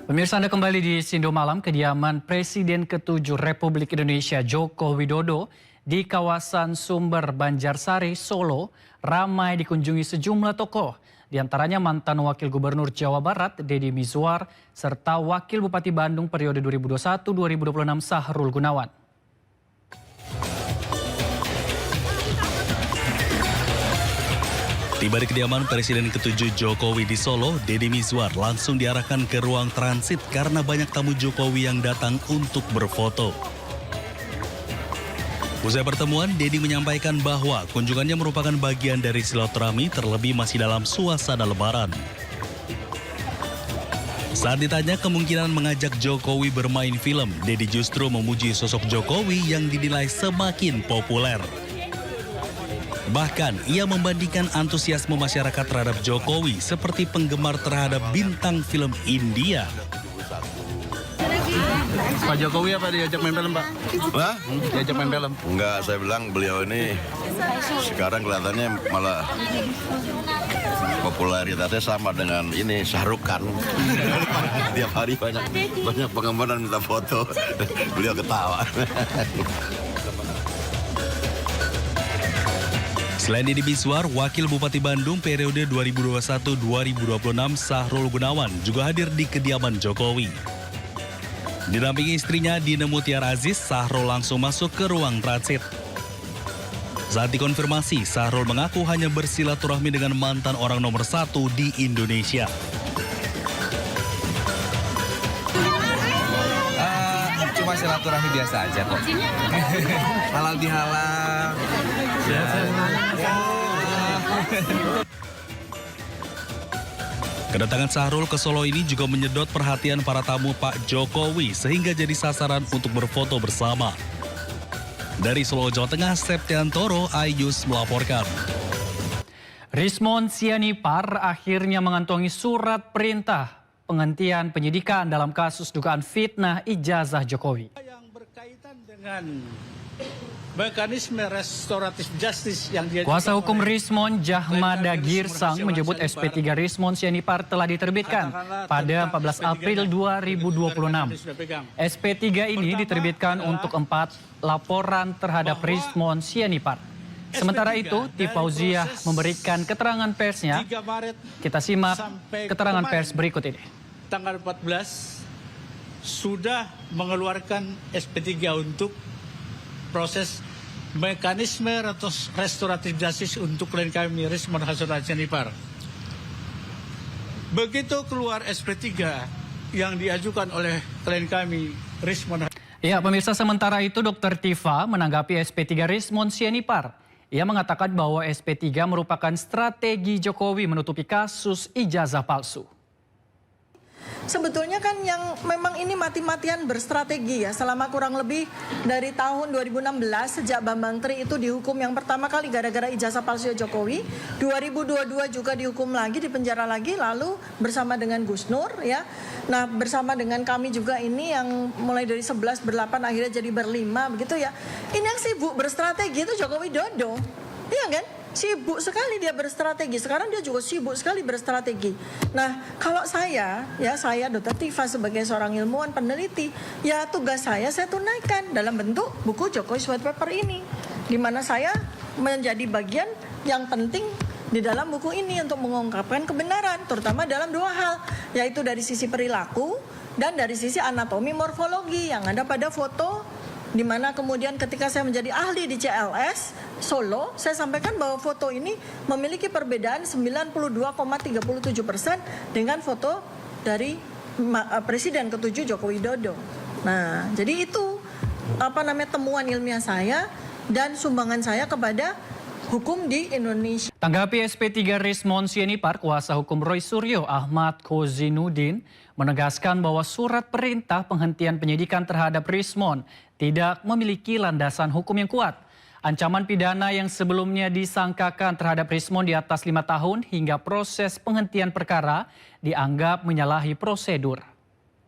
Pemirsa, Anda kembali di Sindo Malam. Kediaman Presiden ke-7 Republik Indonesia Joko Widodo di kawasan Sumber Banjarsari, Solo ramai dikunjungi sejumlah tokoh. Di antaranya mantan Wakil Gubernur Jawa Barat Deddy Mizwar serta Wakil Bupati Bandung periode 2021-2026 Sahrul Gunawan. Tiba di kediaman Presiden ke-7 Jokowi di Solo, Deddy Mizwar langsung diarahkan ke ruang transit karena banyak tamu Jokowi yang datang untuk berfoto. Usai pertemuan, Deddy menyampaikan bahwa kunjungannya merupakan bagian dari silaturahmi terlebih masih dalam suasana lebaran. Saat ditanya kemungkinan mengajak Jokowi bermain film, Deddy justru memuji sosok Jokowi yang dinilai semakin populer. Bahkan, ia membandingkan antusiasme masyarakat terhadap Jokowi seperti penggemar terhadap bintang film India. Pak Jokowi apa diajak main film, Pak? Hah? Diajak main film? Enggak, saya bilang beliau ini sekarang kelihatannya malah popularitasnya sama dengan ini Shahrukh Khan. Tiap hari banyak penggemar minta foto, beliau ketawa. Selain Deddy Mizwar, Wakil Bupati Bandung periode 2021-2026 Sahrul Gunawan juga hadir di kediaman Jokowi. Didampingi istrinya Dina Mutiara Aziz, Sahrul langsung masuk ke ruang transit. Saat dikonfirmasi, Sahrul mengaku hanya bersilaturahmi dengan mantan orang nomor 1 di Indonesia. Cuma silaturahmi biasa aja kok. Halal bihalal. Kedatangan Sahrul ke Solo ini juga menyedot perhatian para tamu Pak Jokowi sehingga jadi sasaran untuk berfoto bersama. Dari Solo, Jawa Tengah, Septiantoro, Ayus melaporkan. Rismon Sianipar akhirnya mengantongi surat perintah penghentian penyidikan dalam kasus dugaan fitnah ijazah Jokowi. Yang berkaitan dengan mekanisme restoratif justice yang diajukan Kuasa hukum Rismon Jahmada Girsang menyebut SP3 Rismon Sianipar telah diterbitkan pada 14 April 2026. SP3 ini diterbitkan untuk 4 laporan terhadap Rismon Sianipar. Sementara itu, Tifauziah memberikan keterangan persnya. Kita simak keterangan pers berikut ini. Tanggal 14 sudah mengeluarkan SP3 untuk proses mekanisme restoratif justice untuk klien kami Rismon Sianipar. Begitu keluar SP3 yang diajukan oleh klien kami Rismon. Ya, pemirsa, sementara itu Dr. Tifa menanggapi SP3 Rismon Sianipar. Ia mengatakan bahwa SP3 merupakan strategi Jokowi menutupi kasus ijazah palsu. Sebetulnya kan yang memang ini mati-matian berstrategi ya, selama kurang lebih dari tahun 2016 sejak Bambang Tri itu dihukum yang pertama kali gara-gara ijazah palsu Jokowi, 2022 juga dihukum lagi, dipenjara lagi, lalu bersama dengan Gus Nur ya. Nah, bersama dengan kami juga ini yang mulai dari 11 ber-8 akhirnya jadi ber-5 begitu ya. Ini yang sibuk berstrategi itu Joko Widodo. Iya kan? Sibuk sekali dia berstrategi. Sekarang dia juga sibuk sekali berstrategi. Nah, kalau saya Dr. Tifa sebagai seorang ilmuwan peneliti, ya tugas saya tunaikan dalam bentuk buku Jokowi White Paper ini, di mana saya menjadi bagian yang penting di dalam buku ini untuk mengungkapkan kebenaran, terutama dalam 2 hal, yaitu dari sisi perilaku dan dari sisi anatomi morfologi yang ada pada foto. Di mana kemudian ketika saya menjadi ahli di CLS Solo, saya sampaikan bahwa foto ini memiliki perbedaan 92,37% dengan foto dari Presiden ke-7 Joko Widodo. Nah, jadi itu temuan ilmiah saya dan sumbangan saya kepada hukum di Indonesia. Tanggapi SP3 Rismon Sianipar, kuasa hukum Roy Suryo Ahmad Kozinudin menegaskan bahwa surat perintah penghentian penyidikan terhadap Rismon tidak memiliki landasan hukum yang kuat. Ancaman pidana yang sebelumnya disangkakan terhadap Rismon di atas 5 tahun hingga proses penghentian perkara dianggap menyalahi prosedur.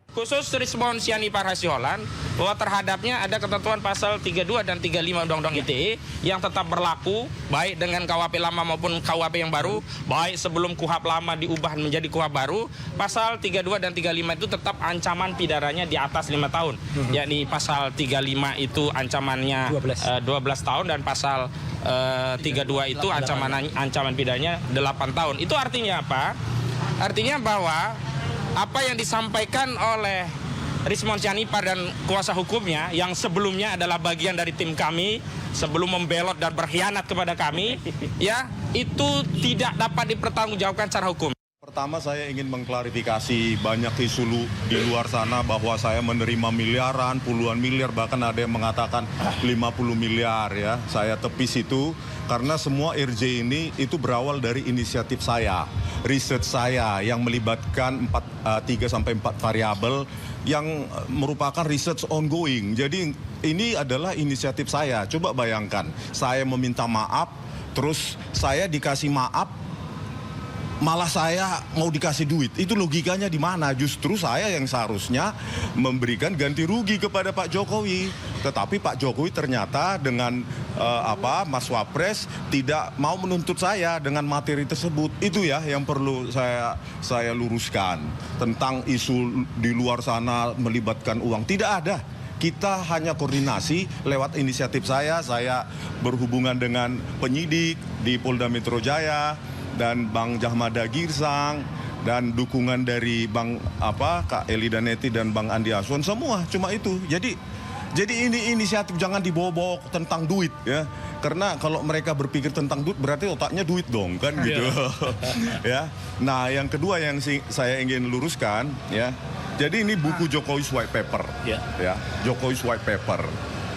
Khusus Rismon Sianipar Hasyolan, bahwa terhadapnya ada ketentuan pasal 32 dan 35 Undang-Undang ITE yang tetap berlaku baik dengan KUHP lama maupun KUHP yang baru, baik sebelum KUHP lama diubah menjadi KUHP baru. Pasal 32 dan 35 itu tetap ancaman pidananya di atas 5 tahun. Yakni pasal 35 itu ancamannya 12 tahun dan pasal 32 itu ancaman pidananya 8 tahun. Itu artinya apa? Artinya bahwa apa yang disampaikan oleh Rismon Sianipar dan kuasa hukumnya yang sebelumnya adalah bagian dari tim kami sebelum membelot dan berkhianat kepada kami, ya itu tidak dapat dipertanggungjawabkan secara hukum. Pertama saya ingin mengklarifikasi banyak isu di luar sana bahwa saya menerima miliaran, puluhan miliar, bahkan ada yang mengatakan 50 miliar ya. Saya tepis itu karena semua RJ ini itu berawal dari inisiatif saya, riset saya yang melibatkan 3-4 variabel yang merupakan research ongoing. Jadi ini adalah inisiatif saya. Coba bayangkan, saya meminta maaf, terus saya dikasih maaf, malah saya mau dikasih duit. Itu logikanya di mana? Justru saya yang seharusnya memberikan ganti rugi kepada Pak Jokowi. Tetapi Pak Jokowi ternyata dengan Mas Wapres tidak mau menuntut saya dengan materi tersebut. Itu ya yang perlu saya luruskan. Tentang isu di luar sana melibatkan uang. Tidak ada. Kita hanya koordinasi lewat inisiatif saya berhubungan dengan penyidik di Polda Metro Jaya dan Bang Jahmada Girsang dan dukungan dari Kak Eli Danetti dan Bang Andi Aswan, semua cuma itu. Jadi ini inisiatif, jangan dibawa-bawa tentang duit ya. Karena kalau mereka berpikir tentang duit berarti otaknya duit dong kan gitu. Ya. Nah, yang kedua yang saya ingin luruskan ya. Jadi ini buku Jokowi's White Paper. Ya, Jokowi's White Paper.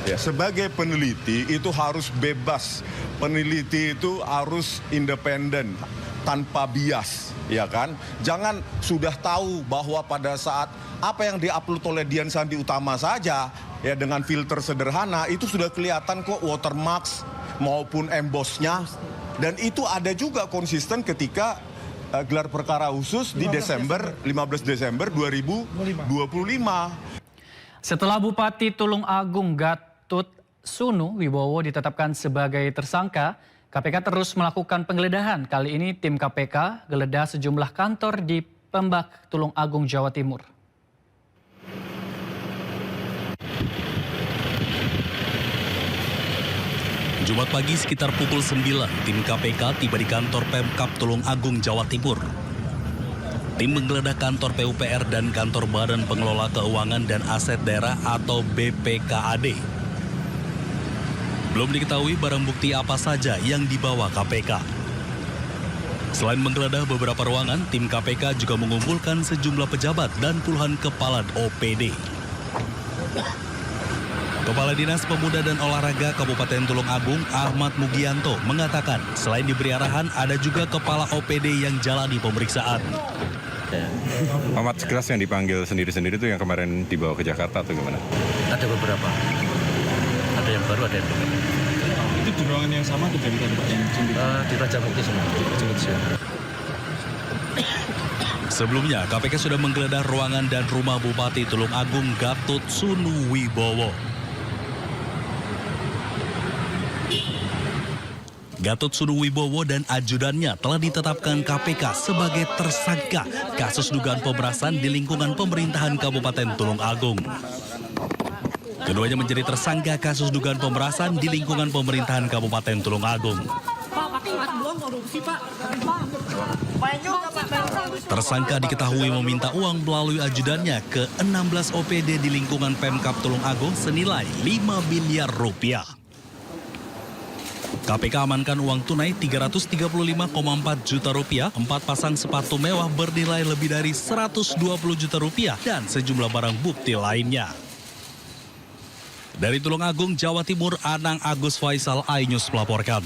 Ya, sebagai peneliti itu harus bebas. Peneliti itu harus independen, tanpa bias, ya kan? Jangan sudah tahu bahwa pada saat apa yang diupload oleh Dian Sandi Utama saja, ya dengan filter sederhana, itu sudah kelihatan kok watermarks maupun embossnya. Dan itu ada juga konsisten ketika gelar perkara khusus di 15 Desember 2025. Setelah Bupati Tulung Agung Gatot Sunu Wibowo ditetapkan sebagai tersangka, KPK terus melakukan penggeledahan. Kali ini tim KPK geledah sejumlah kantor di Pembak, Tulung Agung, Jawa Timur. Jumat pagi sekitar pukul 9, tim KPK tiba di kantor Pemkab Tulung Agung, Jawa Timur. Tim menggeledah kantor PUPR dan kantor Badan Pengelola Keuangan dan Aset Daerah atau BPKAD. Belum diketahui barang bukti apa saja yang dibawa KPK. Selain menggeledah beberapa ruangan, tim KPK juga mengumpulkan sejumlah pejabat dan puluhan kepala OPD. Kepala Dinas Pemuda dan Olahraga Kabupaten Tulung Agung, Ahmad Mugianto, mengatakan selain diberi arahan, ada juga kepala OPD yang jalani pemeriksaan. Ahmad, sekelas yang dipanggil sendiri-sendiri itu yang kemarin dibawa ke Jakarta atau gimana? Ada beberapa. Ada yang baru, ada yang belum. Itu di ruangan yang sama atau dari tempat yang sendiri? Di Raja Mukti semua. Sebelumnya, KPK sudah menggeledah ruangan dan rumah Bupati Tulung Agung Gatot Sunu Wibowo. Gatot Sunu Wibowo dan ajudannya telah ditetapkan KPK sebagai tersangka kasus dugaan pemerasan di lingkungan pemerintahan Kabupaten Tulung Agung. Keduanya menjadi tersangka kasus dugaan pemerasan di lingkungan pemerintahan Kabupaten Tulung Agung. Tersangka diketahui meminta uang melalui ajudannya ke 16 OPD di lingkungan Pemkab Tulung Agung senilai 5 miliar rupiah. KPK amankan uang tunai 335,4 juta rupiah, 4 pasang sepatu mewah bernilai lebih dari 120 juta rupiah, dan sejumlah barang bukti lainnya. Dari Tulung Agung, Jawa Timur, Anang Agus Faisal, iNews melaporkan.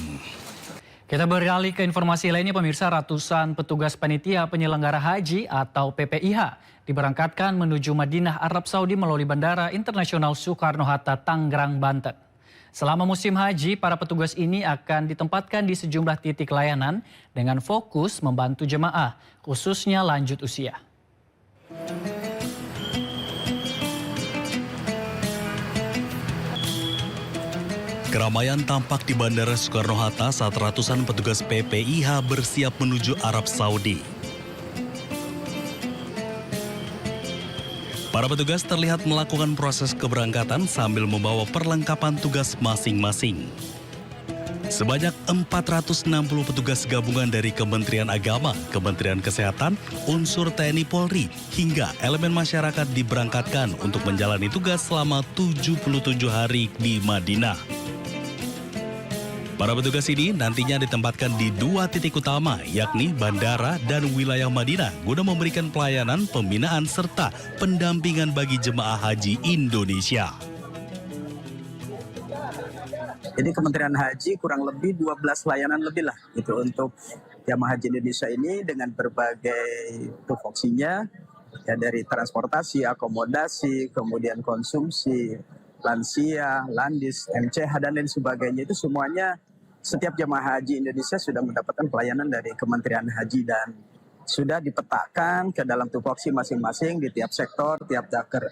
Kita beralih ke informasi lainnya, pemirsa. Ratusan petugas panitia penyelenggara haji atau PPIH diberangkatkan menuju Madinah, Arab Saudi melalui Bandara Internasional Soekarno-Hatta, Tangerang, Banten. Selama musim haji, para petugas ini akan ditempatkan di sejumlah titik layanan dengan fokus membantu jemaah, khususnya lanjut usia. Keramaian tampak di Bandara Soekarno-Hatta saat ratusan petugas PPIH bersiap menuju Arab Saudi. Para petugas terlihat melakukan proses keberangkatan sambil membawa perlengkapan tugas masing-masing. Sebanyak 460 petugas gabungan dari Kementerian Agama, Kementerian Kesehatan, unsur TNI Polri, hingga elemen masyarakat diberangkatkan untuk menjalani tugas selama 77 hari di Madinah. Para petugas ini nantinya ditempatkan di 2 titik utama, yakni bandara dan wilayah Madinah, guna memberikan pelayanan, pembinaan, serta pendampingan bagi jemaah haji Indonesia. Jadi Kementerian Haji kurang lebih 12 layanan lebih lah gitu untuk jamaah haji Indonesia ini dengan berbagai tupoksinya, ya dari transportasi, akomodasi, kemudian konsumsi, lansia, landis, MCH dan lain sebagainya, itu semuanya setiap jamaah haji Indonesia sudah mendapatkan pelayanan dari Kementerian Haji dan sudah dipetakan ke dalam tupoksi masing-masing di tiap sektor, tiap daker.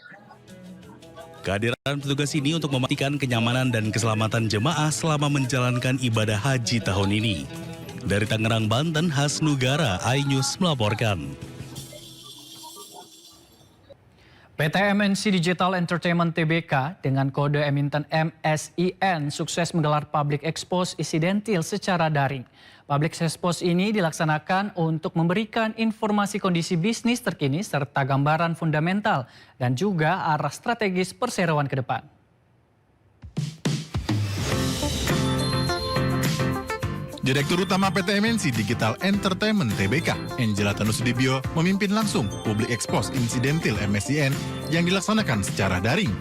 Kehadiran petugas ini untuk memastikan kenyamanan dan keselamatan jemaah selama menjalankan ibadah haji tahun ini. Dari Tangerang, Banten, Hasnugara, iNews melaporkan. PT MNC Digital Entertainment Tbk dengan kode emiten MSIN sukses menggelar Public Expose Isidentil secara daring. Public Expose ini dilaksanakan untuk memberikan informasi kondisi bisnis terkini serta gambaran fundamental dan juga arah strategis perseroan ke depan. Direktur Utama PT MNC Digital Entertainment Tbk, Angela Tanusudibyo, memimpin langsung Public Expose Incidentil MSIN yang dilaksanakan secara daring.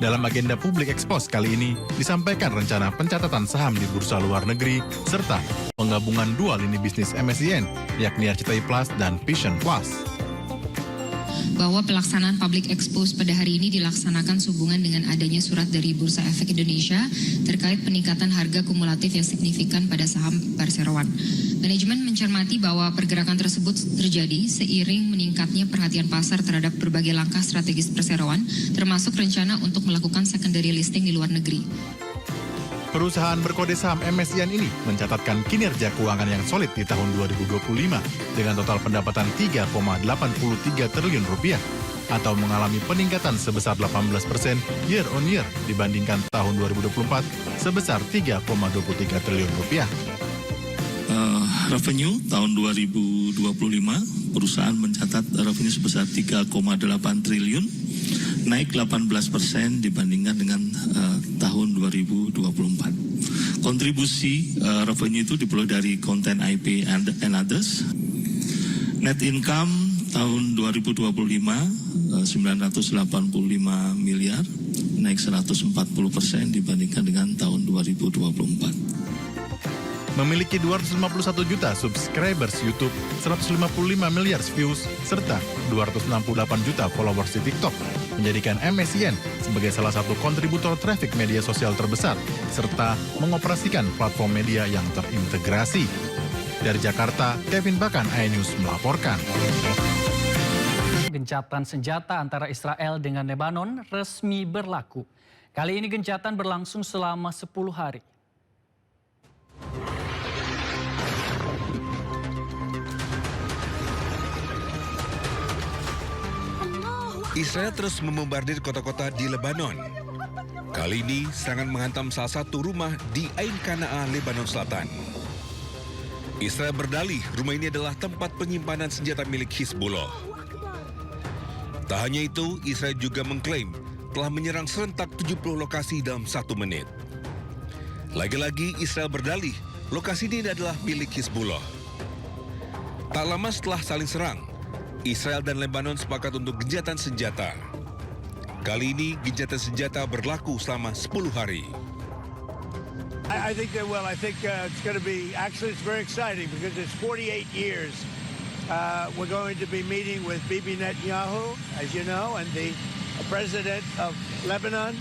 Dalam agenda Public Expose kali ini, disampaikan rencana pencatatan saham di bursa luar negeri, serta penggabungan 2 lini bisnis MSIN, yakni RCTI Plus dan Vision Plus. Bahwa pelaksanaan public expose pada hari ini dilaksanakan sehubungan dengan adanya surat dari Bursa Efek Indonesia terkait peningkatan harga kumulatif yang signifikan pada saham perseroan. Manajemen mencermati bahwa pergerakan tersebut terjadi seiring meningkatnya perhatian pasar terhadap berbagai langkah strategis perseroan, termasuk rencana untuk melakukan secondary listing di luar negeri. Perusahaan berkode saham MSIN ini mencatatkan kinerja keuangan yang solid di tahun 2025 dengan total pendapatan 3,83 triliun rupiah atau mengalami peningkatan sebesar 18% year on year dibandingkan tahun 2024 sebesar 3,23 triliun rupiah. Revenue tahun 2025 perusahaan mencatat revenue sebesar 3,8 triliun, naik 18% dibandingkan dengan tahun 2024. Kontribusi revenue itu diperoleh dari konten IP and others. Net income tahun 2025 985 miliar, naik 140% dibandingkan dengan tahun 2024. Memiliki 251 juta subscribers YouTube, 155 miliar views, serta 268 juta followers di TikTok, menjadikan MSIN sebagai salah satu kontributor traffic media sosial terbesar, serta mengoperasikan platform media yang terintegrasi. Dari Jakarta, Kevin Bakan, iNews melaporkan. Gencatan senjata antara Israel dengan Lebanon resmi berlaku. Kali ini gencatan berlangsung selama 10 hari. Israel terus membombardir kota-kota di Lebanon. Kali ini serangan menghantam salah satu rumah di Ain Qana'ah, Lebanon Selatan. Israel berdalih rumah ini adalah tempat penyimpanan senjata milik Hizbullah. Tak hanya itu, Israel juga mengklaim telah menyerang serentak 70 lokasi dalam 1 menit. Lagi-lagi Israel berdalih lokasi ini adalah milik Hizbullah. Tak lama setelah saling serang, Israel dan Lebanon sepakat untuk gencatan senjata. Kali ini gencatan senjata berlaku selama 10 hari. I think they will. I think it's going to be, actually it's very exciting because it's 48 years. We're going to be meeting with Bibi Netanyahu, as you know, and the president of Lebanon.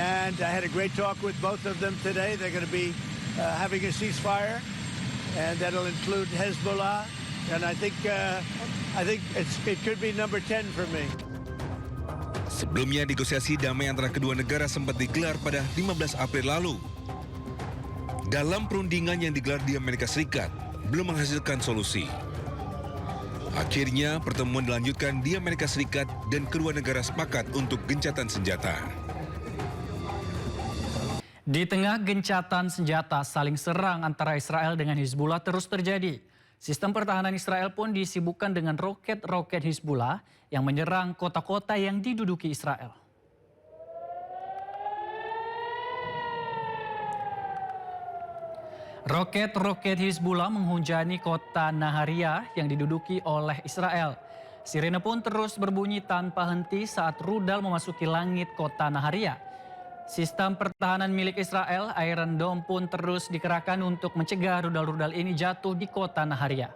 And I had a great talk with both of them today. They're going to be having a ceasefire, and that'll include Hezbollah. And I think it could be number 10 for me. Sebelumnya negosiasi damai antara kedua negara sempat digelar pada 15 April lalu. Dalam perundingan yang digelar di Amerika Serikat, belum menghasilkan solusi. Akhirnya pertemuan dilanjutkan di Amerika Serikat dan kedua negara sepakat untuk gencatan senjata. Di tengah gencatan senjata saling serang antara Israel dengan Hizbullah terus terjadi. Sistem pertahanan Israel pun disibukkan dengan roket-roket Hizbullah yang menyerang kota-kota yang diduduki Israel. Roket-roket Hizbullah menghujani kota Naharia yang diduduki oleh Israel. Sirene pun terus berbunyi tanpa henti saat rudal memasuki langit kota Naharia. Sistem pertahanan milik Israel, Iron Dome, pun terus dikerahkan untuk mencegah rudal-rudal ini jatuh di kota Naharia.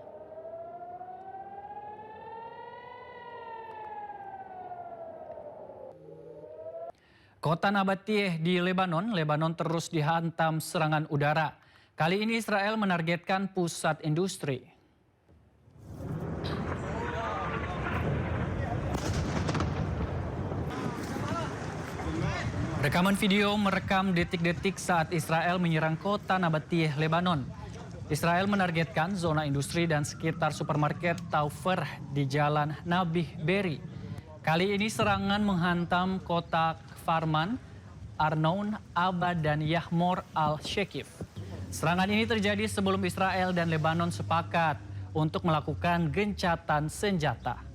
Kota Nabatiyeh di Lebanon terus dihantam serangan udara. Kali ini Israel menargetkan pusat industri. Rekaman video merekam detik-detik saat Israel menyerang kota Nabatiyeh, Lebanon. Israel menargetkan zona industri dan sekitar supermarket Taufer di Jalan Nabih Berri. Kali ini serangan menghantam kota Farman, Arnoun, Aba, dan Yahmor al-Shekif. Serangan ini terjadi sebelum Israel dan Lebanon sepakat untuk melakukan gencatan senjata.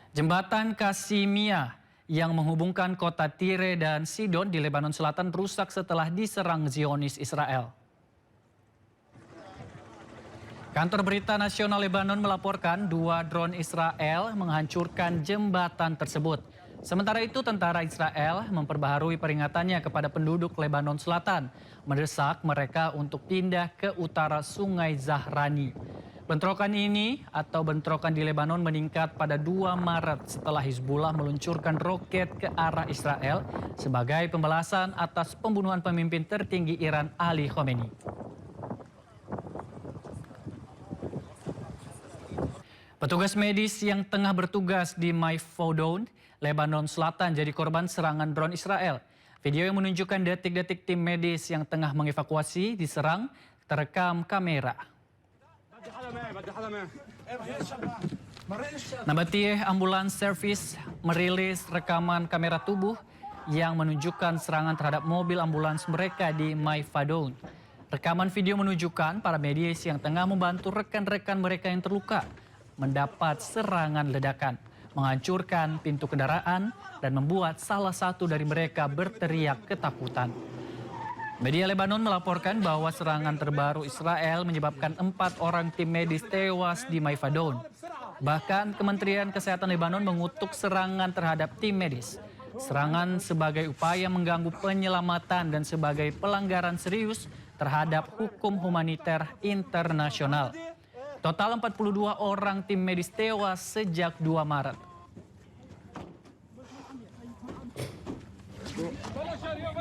Jembatan Kasimia yang menghubungkan kota Tire dan Sidon di Lebanon Selatan rusak setelah diserang Zionis Israel. Kantor Berita Nasional Lebanon melaporkan 2 drone Israel menghancurkan jembatan tersebut. Sementara itu, tentara Israel memperbaharui peringatannya kepada penduduk Lebanon Selatan, mendesak mereka untuk pindah ke utara Sungai Zahrani. Bentrokan ini atau bentrokan di Lebanon meningkat pada 2 Maret setelah Hizbullah meluncurkan roket ke arah Israel sebagai pembalasan atas pembunuhan pemimpin tertinggi Iran Ali Khamenei. Petugas medis yang tengah bertugas di Maifodon, Lebanon Selatan jadi korban serangan drone Israel. Video yang menunjukkan detik-detik tim medis yang tengah mengevakuasi diserang terekam kamera. Nabatiyeh Ambulance Service merilis rekaman kamera tubuh yang menunjukkan serangan terhadap mobil ambulans mereka di Maifodon. Rekaman video menunjukkan para medis yang tengah membantu rekan-rekan mereka yang terluka mendapat serangan ledakan, menghancurkan pintu kendaraan, dan membuat salah satu dari mereka berteriak ketakutan. Media Lebanon melaporkan bahwa serangan terbaru Israel menyebabkan 4 orang tim medis tewas di Maifodon. Bahkan Kementerian Kesehatan Lebanon mengutuk serangan terhadap tim medis. Serangan sebagai upaya mengganggu penyelamatan dan sebagai pelanggaran serius terhadap hukum humaniter internasional. Total 42 orang tim medis tewas sejak 2 Maret.